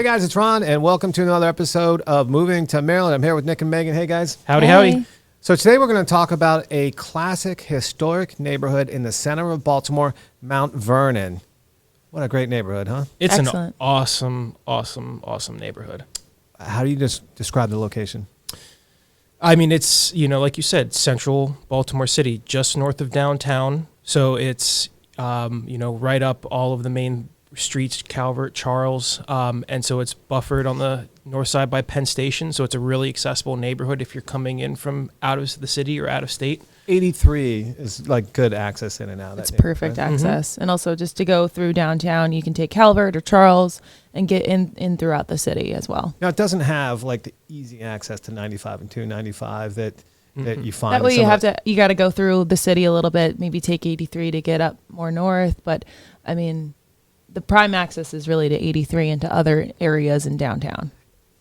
Hey guys, it's Ron, and welcome to another episode of Moving to Maryland. I'm here with Nick and Megan. Hey guys. Howdy, howdy. So today we're going to talk about a classic historic neighborhood in the center of Baltimore, Mount Vernon. What a great neighborhood, huh? It's Excellent. an awesome neighborhood. How do you just describe the location? I mean, it's, like you said, central Baltimore City, just north of downtown. So it's, right up all of the main streets, Calvert, Charles. And so it's buffered on the north side by Penn Station. So it's a really accessible neighborhood if you're coming in from out of the city or out of state. 83 is like good access in and out. It's perfect access. And also just to go through downtown, you can take Calvert or Charles and get in throughout the city as well. Now, it doesn't have like the easy access to 95 and 295 that you find. That way you got to go through the city a little bit, maybe take 83 to get up more north. But I mean, the prime access is really to 83 and to other areas in downtown.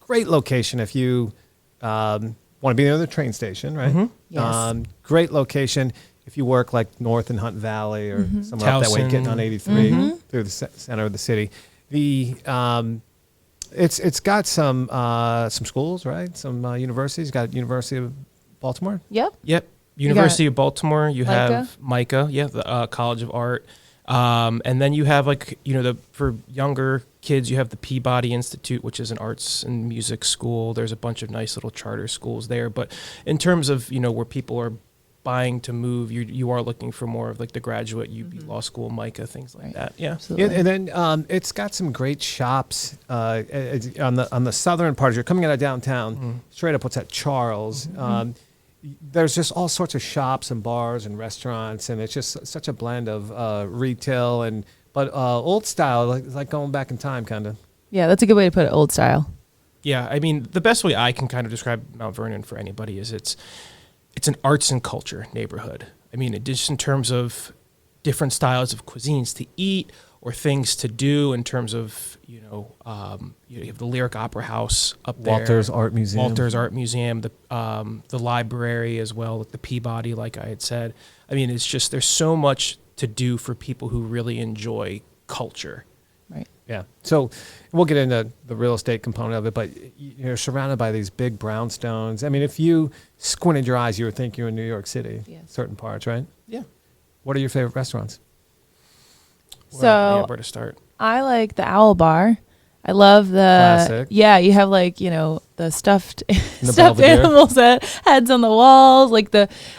Great location if you want to be near the train station, right? Mm-hmm. Yes. Great location if you work like north in Hunt Valley or somewhere up that way, Towson. getting on 83 through the center of the city. It's got some schools, right? Some universities. Got University of Baltimore. Yep. University of Baltimore. You MICA. have MICA, the College of Art. And then you have for younger kids, you have the Peabody Institute, which is an arts and music school. There's a bunch of nice little charter schools there. But in terms of, where people are buying to move, you are looking for more of like the graduate UB Law School, MICA, things like that. Yeah. Absolutely. And then it's got some great shops on the southern part. As you're coming out of downtown, straight up what's that, Charles. There's just all sorts of shops and bars and restaurants, and it's just such a blend of retail but old style, like going back in time, kind of. Yeah, that's a good way to put it, old style. Yeah, I mean, the best way I can kind of describe Mount Vernon for anybody is it's an arts and culture neighborhood. I mean, just in terms of different styles of cuisines to eat or things to do in terms of, you have the Lyric Opera House up there. Walter's Art Museum, the library as well, the Peabody, like I had said. I mean, it's just, there's so much to do for people who really enjoy culture. Right. Yeah. So we'll get into the real estate component of it, but you're surrounded by these big brownstones. I mean, if you squinted your eyes, you would think you're in New York City, certain parts, right? Yeah. What are your favorite restaurants? So where to start? I like the Owl Bar. I love the Classic. Yeah, you have like, the stuffed Belvedere. animals heads on the walls, like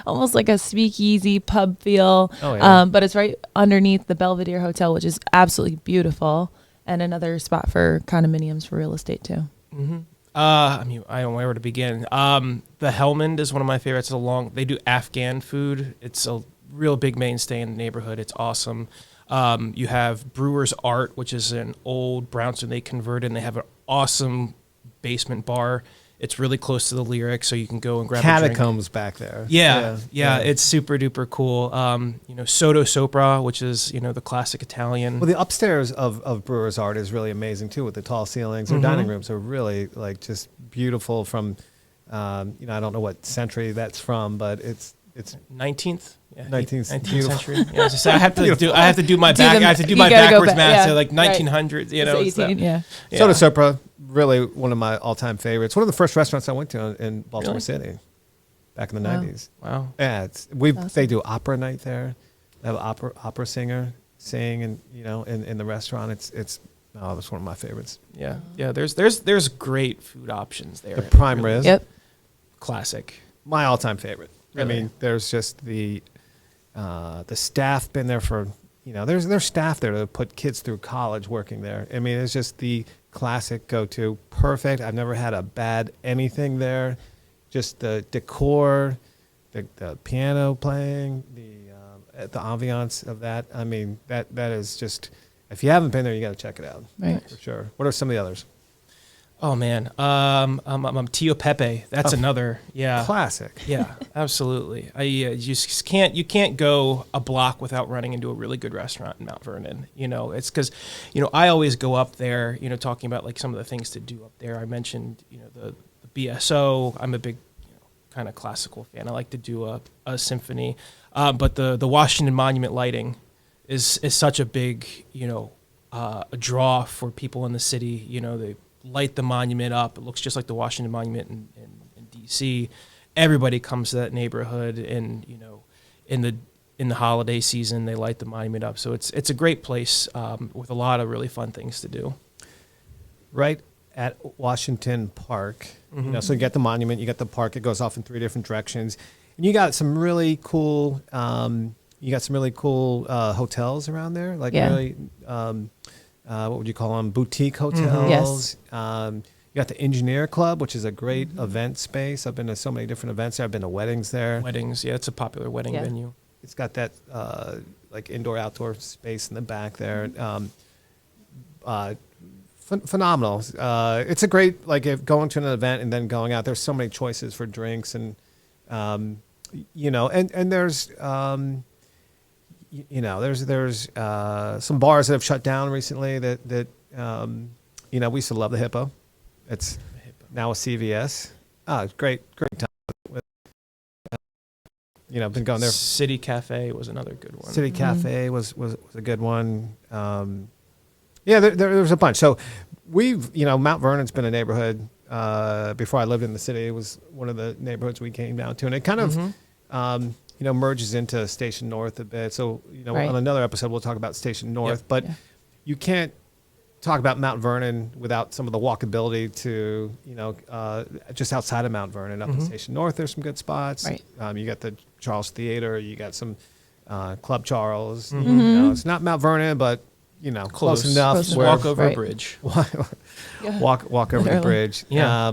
almost like a speakeasy pub feel. Oh, yeah. But it's right underneath the Belvedere Hotel, which is absolutely beautiful, and another spot for condominiums for real estate too. Mm-hmm. I mean, I don't know where to begin. The Hellman is one of my favorites. They do Afghan food. It's a real big mainstay in the neighborhood. It's awesome. You have Brewer's Art, which is an old brownstone they converted, and they have an awesome basement bar. It's really close to the Lyric, so you can go and grab Catacombs back there. Yeah, it's super duper cool. Soto Sopra, which is, the classic Italian. Well, the upstairs of Brewer's Art is really amazing too, with the tall ceilings. Their dining rooms are really like just beautiful. From, I don't know what century that's from, but it's 19th. Yeah, 19th century. Yeah, I have to do my backwards math. So like 1900s. It's 18, yeah. Soto Sopra, really one of my all-time favorites. One of the first restaurants I went to in Baltimore City, back in the 90s. Wow. Yeah, they do opera night there. They have an opera singer sing, and in the restaurant. It's one of my favorites. Yeah, yeah. There's great food options there. The prime rib. Yep. Classic. My all-time favorite. Really? I mean, there's just the staff been there for, there's staff there to put kids through college working there. I mean, it's just the classic go-to. Perfect. I've never had a bad anything there. Just the decor, the piano playing, the ambiance of that. I mean, that is just, if you haven't been there, you got to check it out. Right. For sure. What are some of the others? Oh man, Tio Pepe. That's another, classic. Yeah, absolutely. You just can't go a block without running into a really good restaurant in Mount Vernon. It's because, I always go up there, talking about like some of the things to do up there. I mentioned, the BSO. I'm a big, kind of classical fan. I like to do a symphony, but the Washington Monument lighting is such a big, a draw for people in the city. They light the monument up. It looks just like the Washington Monument in D.C. Everybody comes to that neighborhood, and in the holiday season, they light the monument up. So it's a great place with a lot of really fun things to do. Right at Washington Park. So you got the monument, you got the park. It goes off in 3 different directions, and you got some really cool. Hotels around there, like really. What would you call them? Boutique hotels. Yes. You got the Engineer Club, which is a great event space. I've been to so many different events there. I've been to weddings there. Weddings, yeah, it's a popular wedding venue. It's got that like indoor-outdoor space in the back there. Phenomenal. It's a great, like, if going to an event and then going out. There's so many choices for drinks, and and there's there's some bars that have shut down recently that we used to love the Hippo. It's now a CVS. Great time. Been going there. City Cafe was another good one. City Cafe was a good one. There's a bunch. So Mount Vernon's been a neighborhood. Before I lived in the city, it was one of the neighborhoods we came down to, and it kind of merges into Station North a bit. So Right. on another episode we'll talk about Station North, but you can't talk about Mount Vernon without some of the walkability to just outside of Mount Vernon up to Station North. There's some good spots. Right. You got the Charles Theater. You got some Club Charles. It's not Mount Vernon, but close enough. Close where- Walk over a Right. bridge. walk over the Literally. bridge. Yeah.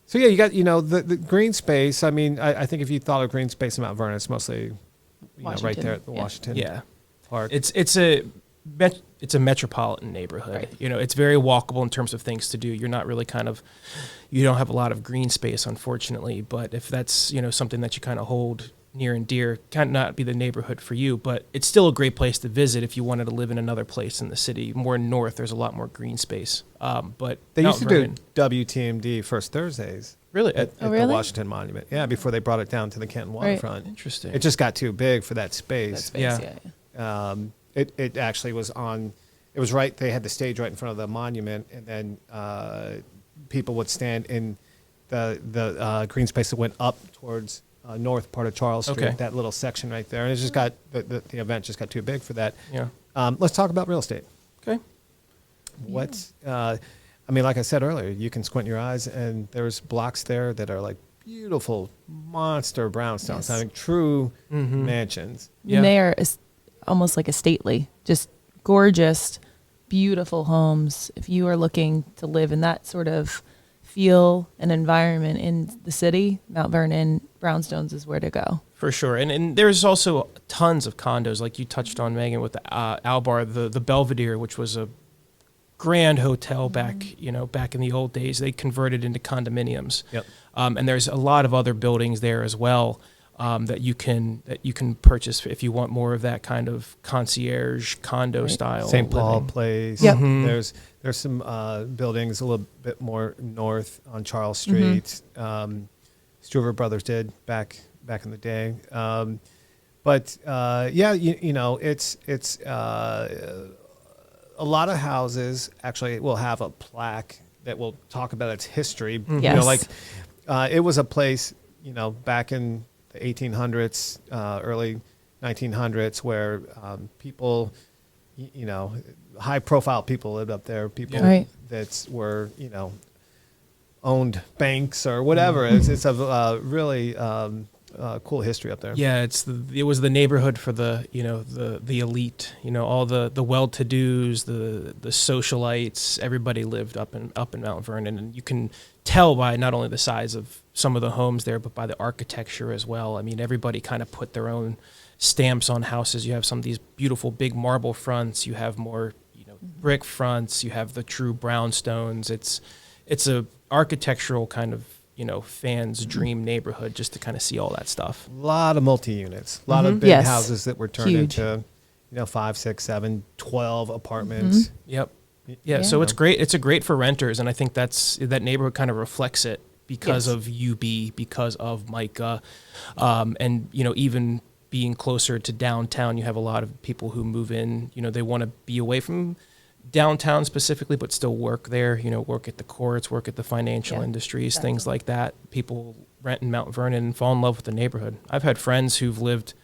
So you got the green space. I mean, I think if you thought of green space in Mount Vernon, it's mostly right Washington. there at the Yeah. Washington Yeah. Park. It's a metropolitan neighborhood. Right. It's very walkable in terms of things to do. You're not really you don't have a lot of green space, unfortunately. But if that's something that you kind of hold near and dear, kind of not be the neighborhood for you, but it's still a great place to visit if you wanted to live in another place in the city. More north, there's a lot more green space. But They Mount used to Vernon, do WTMD First Thursdays really at the really? Washington Monument. Yeah, before they brought it down to the Canton waterfront. interesting. It just got too big for that That space. space, Yeah. It actually was on. It was right. They had the stage right in front of the monument, and then people would stand in the green space that went up towards north part of Charles Street. Okay. That little section right there, and it just got the event just got too big for that. Yeah. Let's talk about real estate. Okay. I mean, like I said earlier, you can squint your eyes, and there's blocks there that are like beautiful monster brownstones, Yes. I think true mansions. Yeah. And they are almost like a stately, just gorgeous, beautiful homes. If you are looking to live in that sort of feel and environment in the city, Mount Vernon, brownstones is where to go. For sure. And there's also tons of condos, like you touched on, Megan, with the Albar, the Belvedere, which was a grand hotel back in the old days. They converted into condominiums. Yep. And there's a lot of other buildings there as well that you can purchase if you want more of that kind of concierge condo Right. style. St. Paul living. Place. Yep. Mhm. There's some buildings a little bit more north on Charles Street. Struver Brothers did back in the day. But it's a lot of houses actually will have a plaque that will talk about its history. Yes. It was a place back in the 1800s, early 1900s, where people, high profile people lived up there. People Right. that were, owned banks or whatever. It's a really cool history up there. Yeah, it was the neighborhood for the elite, all the well-to-dos, the socialites. Everybody lived up in Mount Vernon, and you can tell by not only the size of some of the homes there, but by the architecture as well. I mean, everybody kind of put their own stamps on houses. You have some of these beautiful big marble fronts. You have more brick fronts. You have the true brownstones. It's a architectural kind of fans' dream neighborhood just to kind of see all that stuff. A lot of multi-units, a lot of big Yes. houses that were turned Huge. into, 5, 6, 7, 12 apartments. Yep. Y- Yeah, so you it's know. great. It's a great for renters, and I think that neighborhood kind of reflects it because Yes. of UB, because of Micah, and even being closer to downtown, you have a lot of people who move in. They want to be away from downtown specifically, but still work there, work at the courts, work at the financial Yeah, industries, definitely. things like that. People rent in Mount Vernon and fall in love with the neighborhood. I've had friends who've lived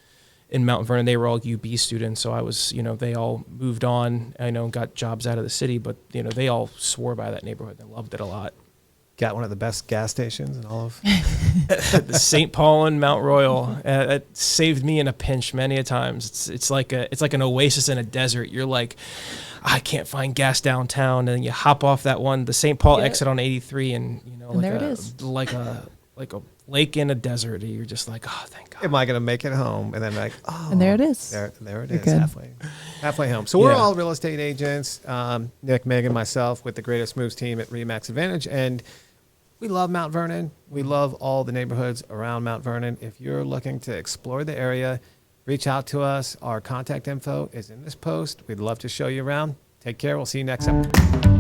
in Mount Vernon. They were all UB students, so I was, they all moved on, and got jobs out of the city, but, they all swore by that neighborhood. They loved it a lot. Got one of the best gas stations in all of. The St. Paul and Mount Royal, it saved me in a pinch many a times. It's like an oasis in a desert. You're like, I can't find gas downtown, and then you hop off the St. Paul Yeah. exit on 83, and And there it is. like a lake in a desert. And you're just like, oh, thank God. Am I going to make it home? And then like, oh, And there it is. There it You're is, good. halfway home. So we're Yeah. all real estate agents. Nick, Megan, myself, with the Greatest Moves team at Remax Advantage, and we love Mount Vernon. We love all the neighborhoods around Mount Vernon. If you're looking to explore the area, reach out to us. Our contact info is in this post. We'd love to show you around. Take care. We'll see you next episode.